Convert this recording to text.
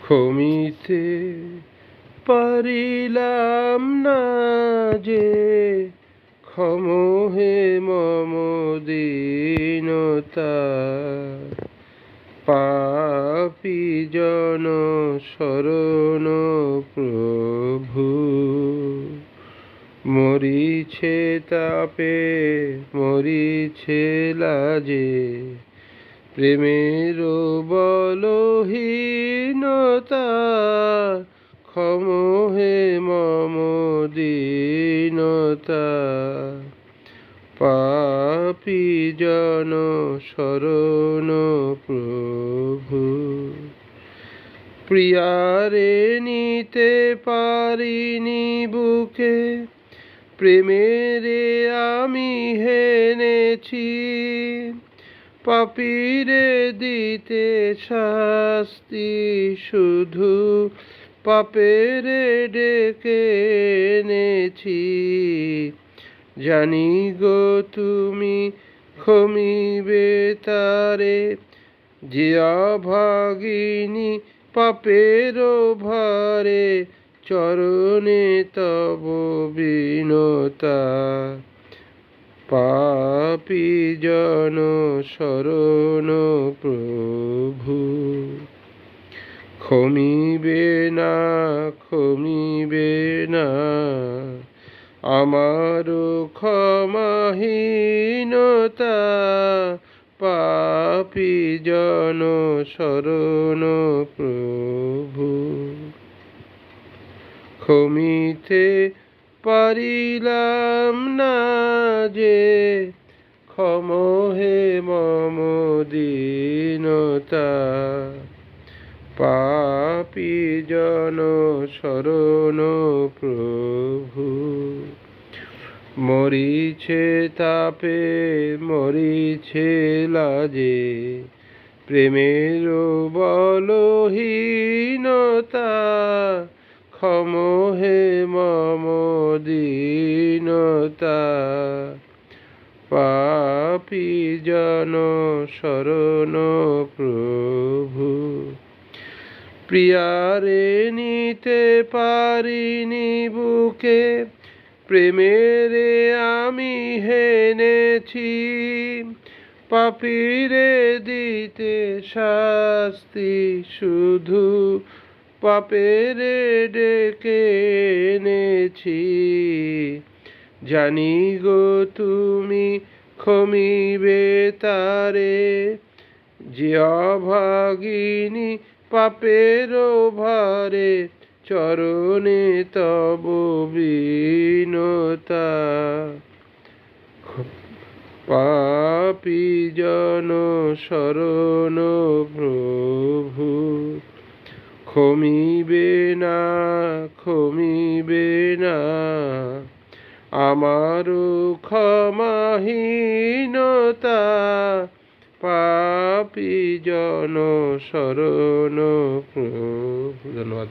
ক্ষমিতে পারিলাম না যে, ক্ষম হে মম দীনতা। পাপী জন শরণ প্রভু, মরিছে তাপে মরিছে লাজে, প্রেমের বলহীনতা। ক্ষম হে মম দীনতা। পাপী জন শরণ প্রভু, প্রিয়ারে নিতে পারিনি বুকে, প্রেমেরে আমি হেনেছি। পাপীরে দিতে শাস্তি, শুধু পাপেরে ডেকে এনেছি। জানি গো তুমি ক্ষমিবে তারে, যে অভাগিনী পাপের ভারে, চরণে তব বিনতা। পাপী জন শরণ প্রভু, ক্ষমিবে না ক্ষমিবে না আমার ক্ষমাহীনতা। পাপী জন শরণ প্রভু, ক্ষমিতে পারিলাম না যে, ক্ষম হে মম দীনতা। পাপী জন শরণ প্রভু, মরিছে তাপে মরিছে লাজে, প্রেমের বলহীনতা। ক্ষম হে মম দীনতা। পাপী জন শরণ প্রভু, প্রিয়ারে নিতে পারিনি বুকে, প্রেমেরে আমি হেনেছি। পাপীরে দিতে শাস্তি, শুধু পাপেরে ডেকে এনেছি। জানি গো তুমি ক্ষমিবে তারে, যে অভাগিনী পাপের ভারে, চরণে তব বিনতা। পাপী জন শরণ প্রভু, ক্ষমিবে না ক্ষমিবে না আমার ক্ষমাহীনতা। পাপী জন শরণ প্রভু। ধন্যবাদ।